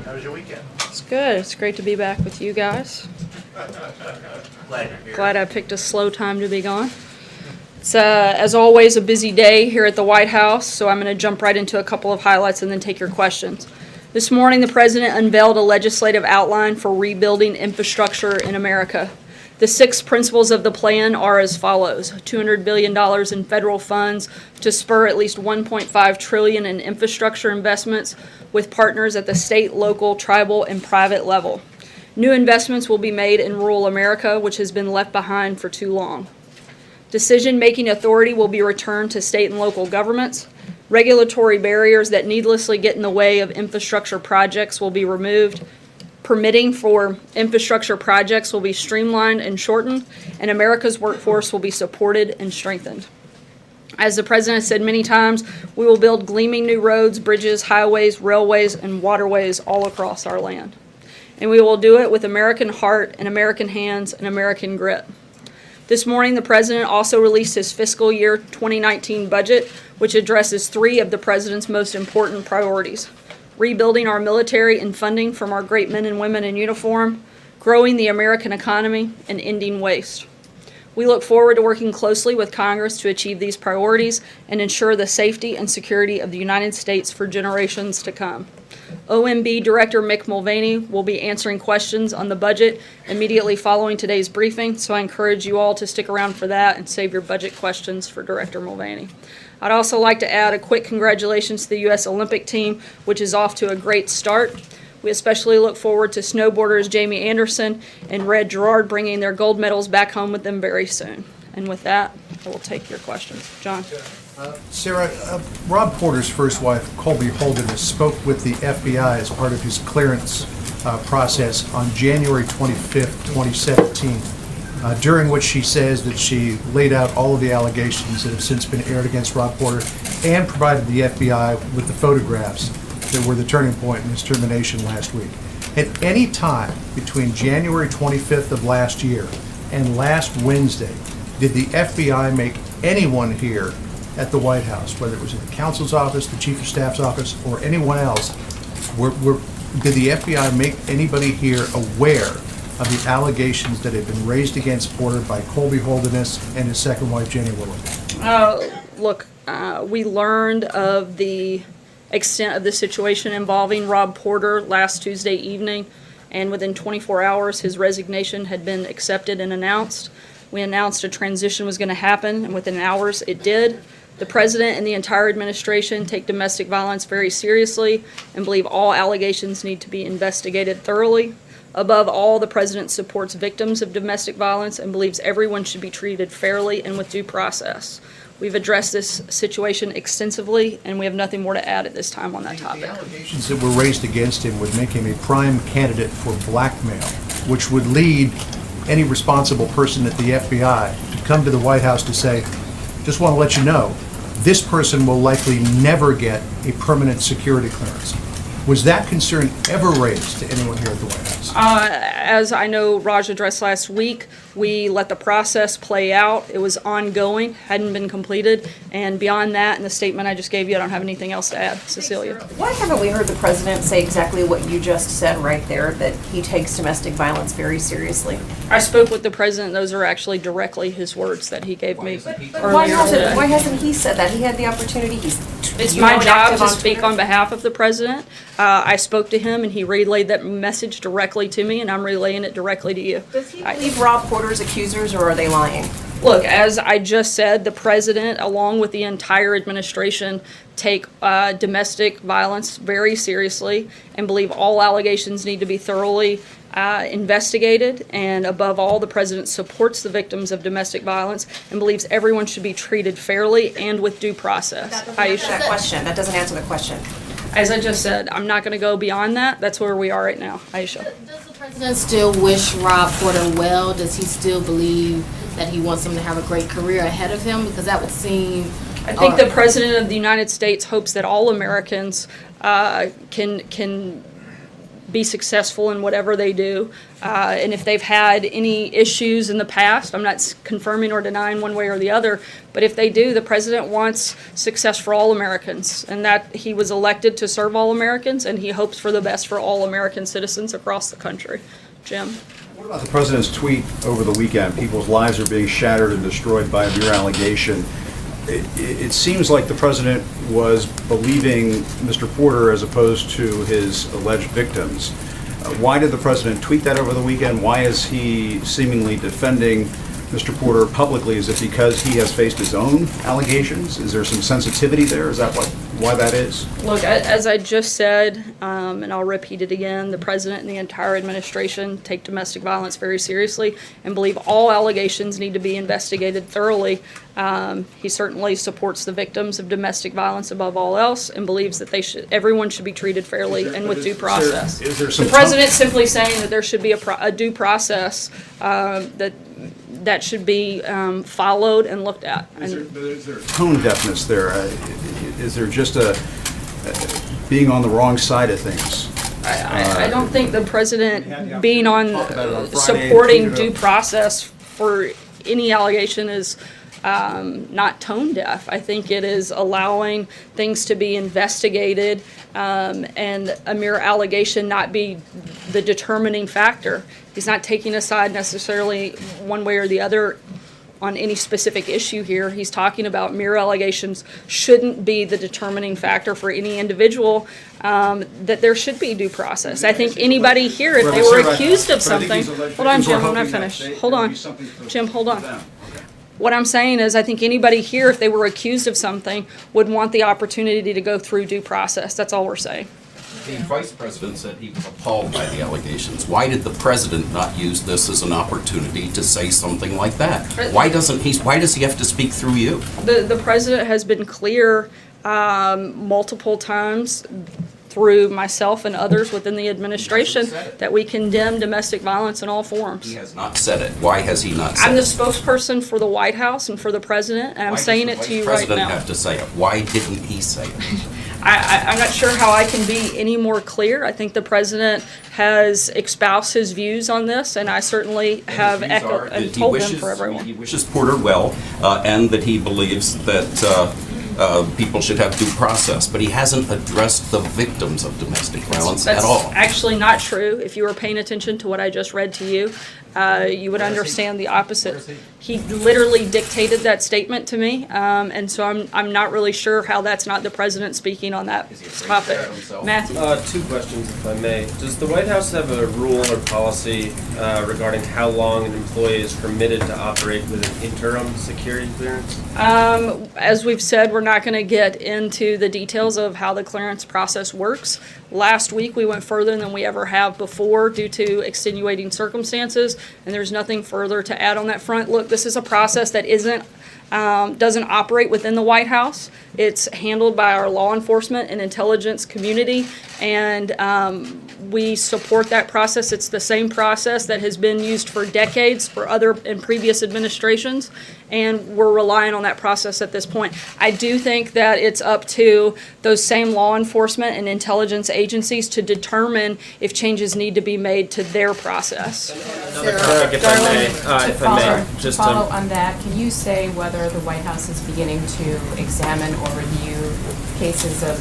How was your weekend? It's good. It's great to be back with you guys. Glad you're here. Glad I picked a slow time to be gone. It's, as always, a busy day here at the White House, so I'm going to jump right into a couple of highlights and then take your questions. This morning, the President unveiled a legislative outline for rebuilding infrastructure in America. The 6 principles of the plan are as follows: $200 billion in federal funds to spur at least $1.5 trillion in infrastructure investments with partners at the state, local, tribal, and private level. New investments will be made in rural America, which has been left behind for too long. Decision-making authority will be returned to state and local governments. Regulatory barriers that needlessly get in the way of infrastructure projects will be removed. Permitting for infrastructure projects will be streamlined and shortened, and America's workforce will be supported and strengthened. As the President has said many times, we will build gleaming new roads, bridges, highways, railways, and waterways all across our land. And we will do it with American heart and American hands and American grit. This morning, the President also released his fiscal year 2019 budget, which addresses 3 of the President's most important priorities: rebuilding our military and funding from our great men and women in uniform, growing the American economy, and ending waste. We look forward to working closely with Congress to achieve these priorities and ensure the safety and security of the United States for generations to come. OMB Director Mick Mulvaney will be answering questions on the budget immediately following today's briefing, so I encourage you all to stick around for that and save your budget questions for Director Mulvaney. I'd also like to add a quick congratulations to the U.S. Olympic team, which is off to a great start. We especially look forward to snowboarders Jamie Anderson and Red Gerard bringing their gold medals back home with them very soon. And with that, I will take your questions. John. Sarah, Rob Porter's first wife, Colby Holderness, spoke with the FBI as part of his clearance process on January 25th, 2017, during which she says that she laid out all of the allegations that have since been aired against Rob Porter and provided the FBI with the photographs that were the turning point in his termination last week. At any time between January 25th of last year and last Wednesday, did the FBI make anyone here at the White House, whether it was in the counsel's office, the chief of staff's office, or anyone else, did the FBI make anybody here aware of the allegations that had been raised against Porter by Colby Holderness and his second wife, Jenny Willard? Look, we learned of the extent of the situation involving Rob Porter last Tuesday evening, and within 24 hours his resignation had been accepted and announced. We announced a transition was going to happen, and within hours it did. The President and the entire administration take domestic violence very seriously and believe all allegations need to be investigated thoroughly. Above all, the President supports victims of domestic violence and believes everyone should be treated fairly and with due process. We've addressed this situation extensively, and we have nothing more to add at this time on that topic. The allegations that were raised against him would make him a prime candidate for blackmail, which would lead any responsible person at the FBI to come to the White House to say, just want to let you know, this person will likely never get a permanent security clearance. Was that concern ever raised to anyone here at the White House? As I know Raj addressed last week, we let the process play out. It was ongoing, hadn't been completed, and beyond that, in the statement I just gave you, I don't have anything else to add. Cecilia. Why haven't we heard the President say exactly what you just said right there, that he takes domestic violence very seriously? I spoke with the President. Those are actually directly his words that he gave me Why earlier today. hasn't he said that? He had the opportunity. It's my job to speak on behalf of the President. I spoke to him, and he relayed that message directly to me, and I'm relaying it directly to you. Does he believe Rob Porter's accusers, or are they lying? Look, as I just said, the President, along with the entire administration, take domestic violence very seriously and believe all allegations need to be thoroughly investigated. And above all, the President supports the victims of domestic violence and believes everyone should be treated fairly and with due process. That doesn't answer the question. As I just said, I'm not going to go beyond that. That's where we are right now. Aisha. Does the President still wish Rob Porter well? Does he still believe that he wants him to have a great career ahead of him? Because that would seem... I think the President of the United States hopes that all Americans can be successful in whatever they do. And if they've had any issues in the past, I'm not confirming or denying one way or the other, but if they do, the president wants success for all Americans, and that he was elected to serve all Americans, and he hopes for the best for all American citizens across the country. Jim? What about the president's tweet over the weekend? People's lives are being shattered and destroyed by a mere allegation. It seems like the president was believing Mr. Porter as opposed to his alleged victims. Why did the president tweet that over the weekend? Why is he seemingly defending Mr. Porter publicly? Is it because he has faced his own allegations? Is there some sensitivity there? Is that why that is? Look, as I just said, and I'll repeat it again, the president and the entire administration take domestic violence very seriously and believe all allegations need to be investigated thoroughly. He certainly supports the victims of domestic violence above all else and believes that everyone should be treated fairly and with due process. Is there some The president's simply saying that there should be a due process that should be followed and looked at. Is there tone deafness there? Is there just a being on the wrong side of things? I don't think the president being Talk about it on on Friday, supporting keep it due up. process for any allegation is not tone deaf. I think it is allowing things to be investigated and a mere allegation not be the determining factor. He's not taking a side necessarily one way or the other on any specific issue here. He's talking about mere allegations shouldn't be the determining factor for any individual, that there should be due process. I think anybody here, if they were accused of something, hold on, Jim, I'm not finished. Hold on. Jim, hold on. What I'm saying is, I think anybody here, if they were accused of something, would want the opportunity to go through due process. That's all we're saying. The vice president said he was appalled by the allegations. Why did the president not use this as an opportunity to say something like that? Why does he have to speak through you? The president has been clear multiple times through myself and others within the administration that we condemn domestic violence in all forms. He has not said it. Why has he not said I'm the it? spokesperson for the White House and for the president, and I'm Why saying does it the to you vice right president now. have to say it? Why didn't he say it? I'm not sure how I can be any more clear. I think the president has espoused his views on this, and I certainly have His views are echoed and that told them for everyone. He wishes Porter well, and that he believes that people should have due process, but he hasn't addressed the victims of domestic violence at all. That's actually not true. If you were paying attention to what I just read to you, you would understand the opposite. He literally dictated that statement to me, and so I'm not really sure how that's not the president speaking on that Is he afraid to topic. say it himself? Matthew? 2 questions, if I may. Does the White House have a rule or policy regarding how long an employee is permitted to operate with an interim security clearance? As we've said, we're not going to get into the details of how the clearance process works. Last week, we went further than we ever have before due to extenuating circumstances, and there's nothing further to add on that front. Look, this is a process that doesn't operate within the White House. It's handled by our law enforcement and intelligence community, and we support that process. It's the same process that has been used for decades for other and previous administrations, and we're relying on that process at this point. I do think that it's up to those same law enforcement and intelligence agencies to determine if changes need to be made to their process. Another topic, if I may, To just follow on that, can you say whether the White House is beginning to examine or review cases of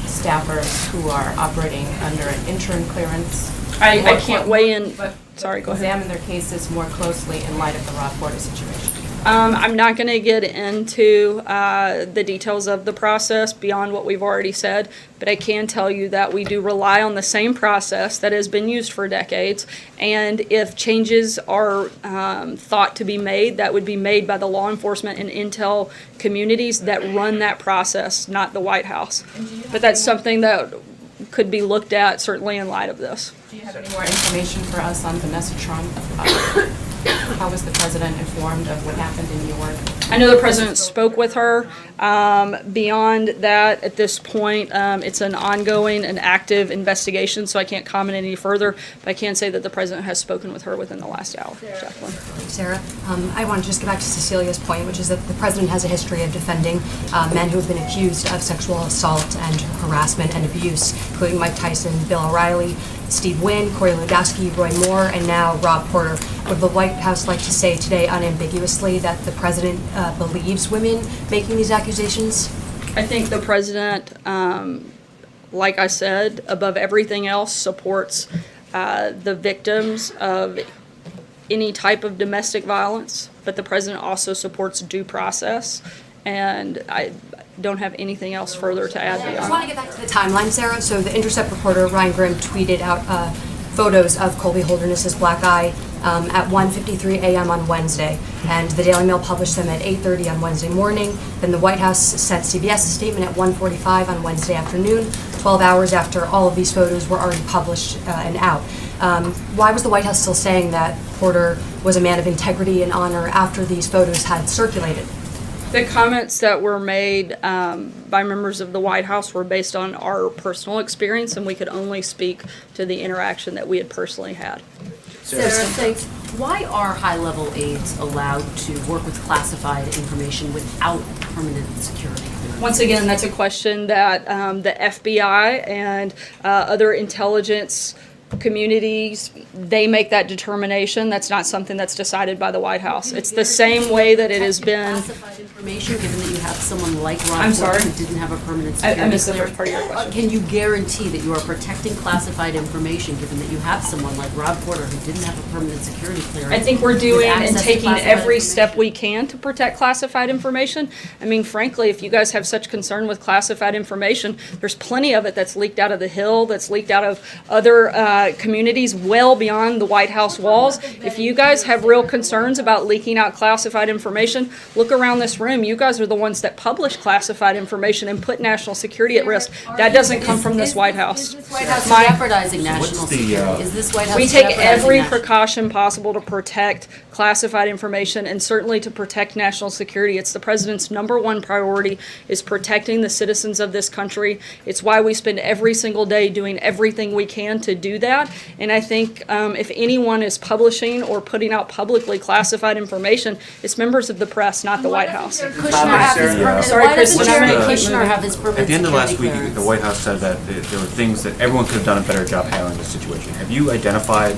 staffers who are operating under an interim clearance? I can't weigh in. But Sorry, go ahead. examine their cases more closely in light of the Rob Porter situation? I'm not going to get into the details of the process beyond what we've already said, but I can tell you that we do rely on the same process that has been used for decades, and if changes are thought to be made, that would be made by the law enforcement and intel communities that run that process, not the White House. But that's something that could be looked at certainly in light of this. Do you have any more information for us on Vanessa Trump? How was the president informed of what happened in New York? I know the president spoke with her. Beyond that, at this point, it's an ongoing and active investigation, so I can't comment any further. But I can say that the president has spoken with her within the last hour. Jacqueline. Sarah, I want to just get back to Cecilia's point, which is that the president has a history of defending men who have been accused of sexual assault and harassment and abuse, including Mike Tyson, Bill O'Reilly. Steve Wynn, Corey Lewandowski, Roy Moore, and now Rob Porter. Would the White House like to say today unambiguously that the president believes women making these accusations? I think the president, like I said, above everything else, supports the victims of any type of domestic violence, but the president also supports due process, and I don't have anything else further to add I just beyond want to get back to the timeline, Sarah. So the Intercept reporter Ryan Grimm tweeted out photos of Colby Holderness's black eye at 1:53 a.m. on Wednesday, and the Daily Mail published them at 8:30 on Wednesday morning. Then the White House sent CBS a statement at 1:45 on Wednesday afternoon, 12 hours after all of these photos were already published and out. Why was the White House still saying that Porter was a man of integrity and honor after these photos had circulated? The comments that were made by members of the White House were based on our personal experience, and we could only speak to the interaction that we had personally had. Sarah, thanks. Why are high-level aides allowed to work with classified information without permanent security clearance? Once again, that's a question that the FBI and other intelligence communities, they make that determination. That's not something that's decided by the White House. It's the same way that it has been. Classified information, given that you have someone like Rob I'm Porter sorry? who didn't have a permanent security I missed the clearance. first part of your question. Can you guarantee that you are protecting classified information, given that you have someone like Rob Porter who didn't have a permanent security clearance? I think we're with doing access and to taking classified every step information? we can to protect classified information. I mean, frankly, if you guys have such concern with classified information, there's plenty of it that's leaked out of the Hill, that's leaked out of other communities well beyond the White House walls. If you guys have real concerns about leaking out classified information, look around this room. You guys are the ones that publish classified information and put national security at risk. That doesn't come from this White House. Is this White House My- jeopardizing national security? Is this White House We take jeopardizing every national- precaution possible to protect classified information and certainly to protect national security. It's the president's #1 priority is protecting the citizens of this country. It's why we spend every single day doing everything we can to do that. And I think if anyone is publishing or putting out publicly classified information, it's members of the press, not the White House. Kushner have his permanent- Sorry, Why doesn't Kristen, Jared I'm gonna keep Kushner moving. have his permanent At the end of last security week, clearance? the White House said that there were things that everyone could have done a better job handling this situation. Have you identified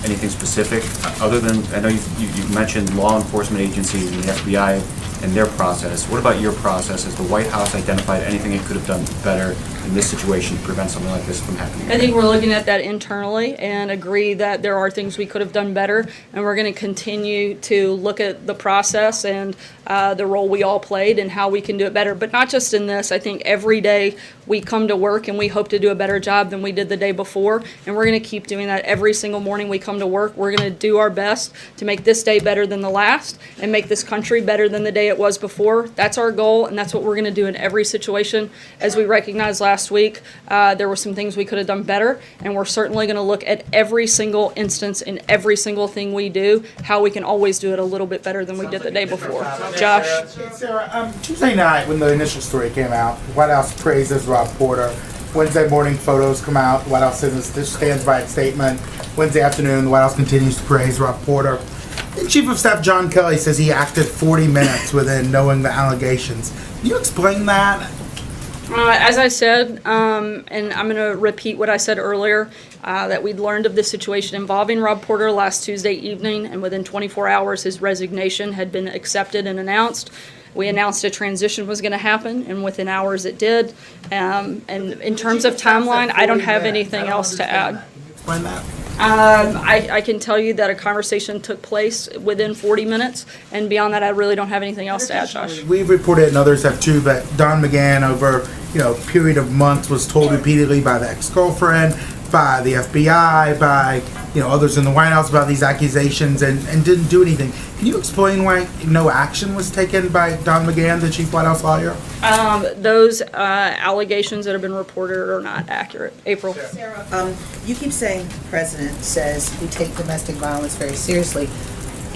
anything specific, other than, I know you mentioned law enforcement agencies and the FBI and their process. What about your process? Has the White House identified anything it could have done better in this situation to prevent something like this from happening? I think we're looking at that internally and agree that there are things we could have done better, and we're going to continue to look at the process and the role we all played and how we can do it better. But not just in this. I think every day we come to work and we hope to do a better job than we did the day before, and we're going to keep doing that every single morning we come to work. We're going to do our best to make this day better than the last and make this country better than the day it was before. That's our goal, and that's what we're going to do in every situation. As we recognized last week, there were some things we could have done better, and we're certainly going to look at every single instance in every single thing we do, how we can always do it a little bit better than we did the day before. Josh? Sarah, Tuesday night when the initial story came out, the White House praises Rob Porter. Wednesday morning photos come out. The White House says this stands by its statement. Wednesday afternoon, the White House continues to praise Rob Porter. The Chief of Staff John Kelly says he acted 40 minutes within knowing the allegations. Can you explain that? As I said, and I'm going to repeat what I said earlier, that we'd learned of the situation involving Rob Porter last Tuesday evening, and within 24 hours his resignation had been accepted and announced. We announced a transition was going to happen, and within hours it did. And in terms of timeline, I don't have anything else to add. Can you explain that? I can tell you that a conversation took place within 40 minutes, and beyond that, I really don't have anything else to add, Josh. We've reported, and others have too, that Don McGahn, over a period of months, was told repeatedly by the ex-girlfriend, by the FBI, by others in the White House about these accusations, and didn't do anything. Can you explain why no action was taken by Don McGahn, the chief White House lawyer? Those allegations that have been reported are not accurate. April? You keep saying the president says we take domestic violence very seriously.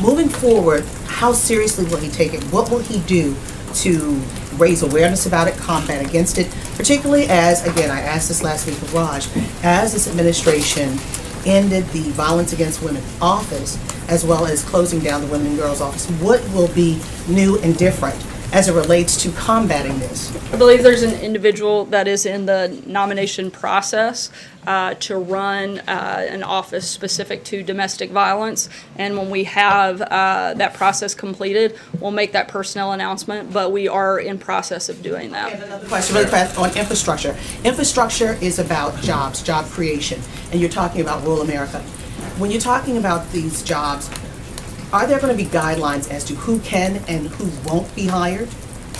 Moving forward, how seriously will he take it? What will he do to raise awareness about it, combat against it, particularly as, again, I asked this last week of Raj, as this administration ended the Violence Against Women office, as well as closing down the Women and Girls office, what will be new and different as it relates to combating this? I believe there's an individual that is in the nomination process to run an office specific to domestic violence. And when we have that process completed, we'll make that personnel announcement, but we are in process of doing that. Another question really fast on infrastructure. Infrastructure is about jobs, job creation, and you're talking about rural America. When you're talking about these jobs, are there going to be guidelines as to who can and who won't be hired?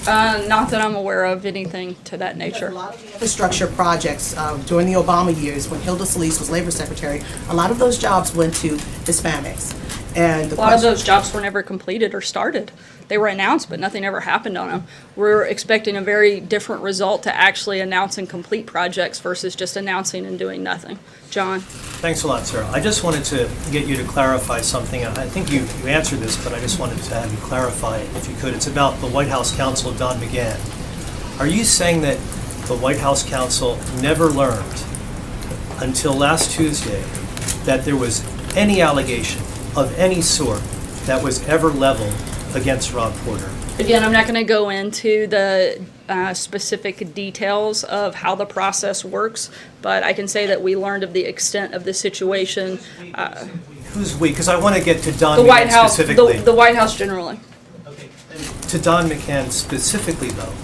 Not that I'm aware of anything to that nature. A lot of the infrastructure projects during the Obama years, when Hilda Solis was labor secretary, a lot of those jobs went to Hispanics. And A lot of those jobs were never completed or started. They were announced, but nothing ever happened on them. We're expecting a very different result to actually announce and complete projects versus just announcing and doing nothing. John? Thanks a lot, Sarah. I just wanted to get you to clarify something. I think you answered this, but I just wanted to have you clarify it if you could. It's about the White House counsel, Don McGahn. Are you saying that the White House counsel never learned until last Tuesday that there was any allegation of any sort that was ever leveled against Rob Porter? Again, I'm not going to go into the specific details of how the process works, but I can say that we learned of the extent of the situation. Who's we? Because I want to get to Don The White McGahn House, specifically. the White House generally. To Don McGahn specifically, though,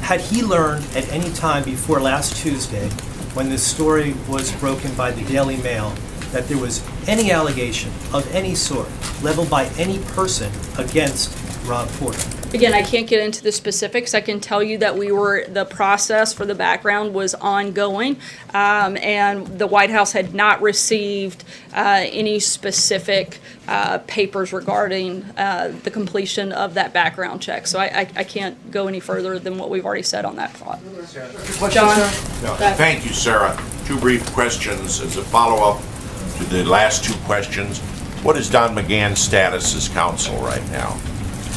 had he learned at any time before last Tuesday, when this story was broken by the Daily Mail, that there was any allegation of any sort leveled by any person against Rob Porter? Again, I can't get into the specifics. I can tell you that the process for the background was ongoing, and the White House had not received any specific papers regarding the completion of that background check. So I can't go any further than what we've already said on that front. John? No, thank you, Sarah. Two brief questions as a follow-up to the last two questions. What is Don McGahn's status as counsel right now?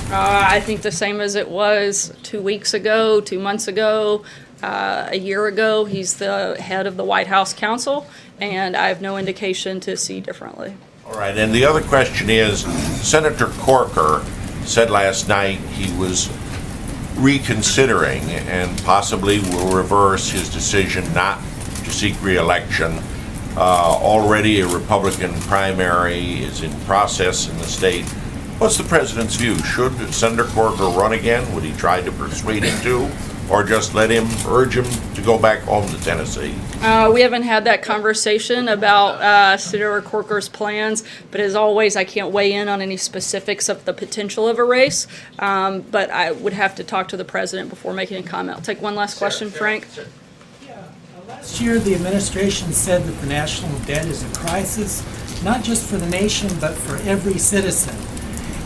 I think the same as it was 2 weeks ago, 2 months ago, a year ago. He's the head of the White House counsel, and I have no indication to see differently. All right, and the other question is, Senator Corker said last night he was reconsidering and possibly will reverse his decision not to seek re-election. Already a Republican primary is in process in the state. What's the president's view? Should Senator Corker run again? Would he try to persuade him to, or just urge him to go back home to Tennessee? We haven't had that conversation about Senator Corker's plans, but as always, I can't weigh in on any specifics of the potential of a race, but I would have to talk to the president before making a comment. I'll take one last question, Frank. Last year, the administration said that the national debt is a crisis, not just for the nation, but for every citizen.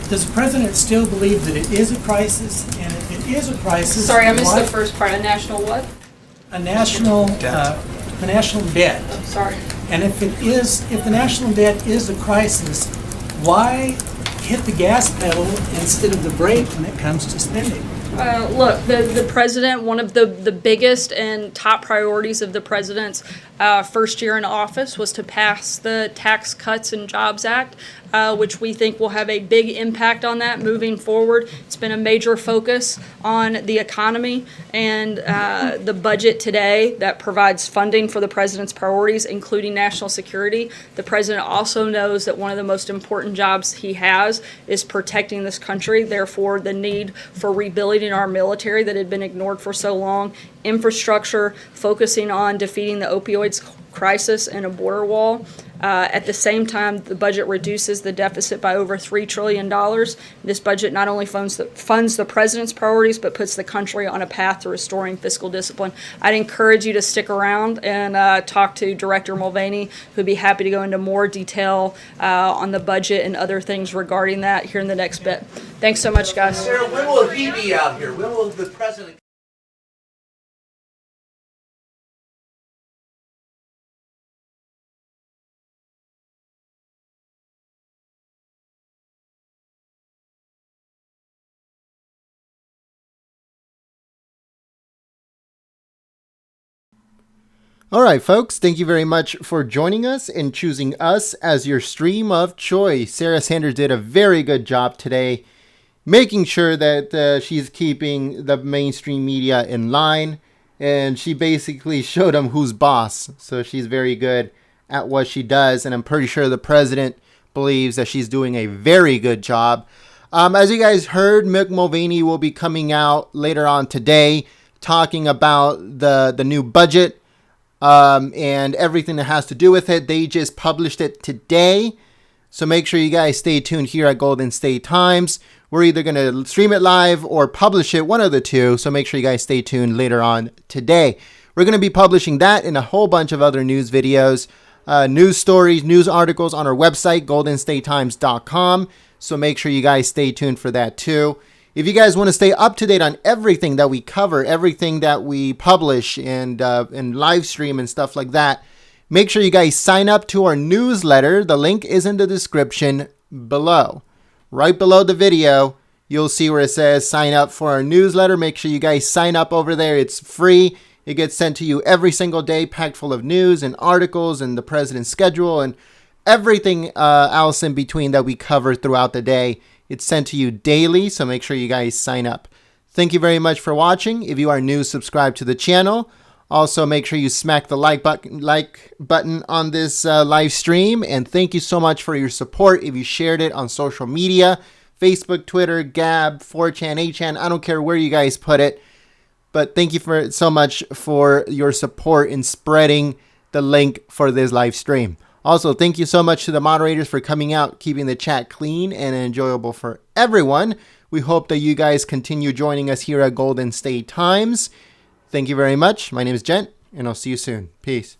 Does the president still believe that it is a crisis? And if it is a crisis, Sorry, I missed the first part. A national what? A national debt. Sorry. And if the national debt is a crisis, why hit the gas pedal instead of the brake when it comes to spending? Look, the president, one of the biggest and top priorities of the president's first year in office was to pass the Tax Cuts and Jobs Act, which we think will have a big impact on that moving forward. It's been a major focus on the economy and the budget today that provides funding for the president's priorities, including national security. The president also knows that one of the most important jobs he has is protecting this country, therefore the need for rebuilding our military that had been ignored for so long, infrastructure, focusing on defeating the opioids crisis and a border wall. At the same time, the budget reduces the deficit by over $3 trillion. This budget not only funds the president's priorities, but puts the country on a path to restoring fiscal discipline. I'd encourage you to stick around and talk to Director Mulvaney, who'd be happy to go into more detail on the budget and other things regarding that here in the next bit. Thanks so much, guys. Sarah, when will he be out here? When will the president? All right, folks, thank you very much for joining us and choosing us as your stream of choice. Sarah Sanders did a very good job today making sure that she's keeping the mainstream media in line. And she basically showed them who's boss. So she's very good at what she does. And I'm pretty sure the president believes that she's doing a very good job. As you guys heard, Mick Mulvaney will be coming out later on today talking about the new budget and everything that has to do with it. They just published it today. So make sure you guys stay tuned here at Golden State Times. We're either going to stream it live or publish it, one of the two. So make sure you guys stay tuned later on today. We're going to be publishing that and a whole bunch of other news videos, news stories, news articles on our website, goldenstatetimes.com. So make sure you guys stay tuned for that too. If you guys want to stay up to date on everything that we cover, everything that we publish and live stream and stuff like that, make sure you guys sign up to our newsletter. The link is in the description below. Right below the video, you'll see where it says sign up for our newsletter. Make sure you guys sign up over there. It's free. It gets sent to you every single day, packed full of news and articles and the president's schedule and everything else in between that we cover throughout the day. It's sent to you daily, so make sure you guys sign up. Thank you very much for watching. If you are new, subscribe to the channel. Also, make sure you smack the like button on this live stream. And thank you so much for your support. If you shared it on social media, Facebook, Twitter, Gab, 4chan, 8chan, I don't care where you guys put it. But thank you so much for your support in spreading the link for this live stream. Also, thank you so much to the moderators for coming out, keeping the chat clean and enjoyable for everyone. We hope that you guys continue joining us here at Golden State Times. Thank you very much. My name is Gent, and I'll see you soon. Peace.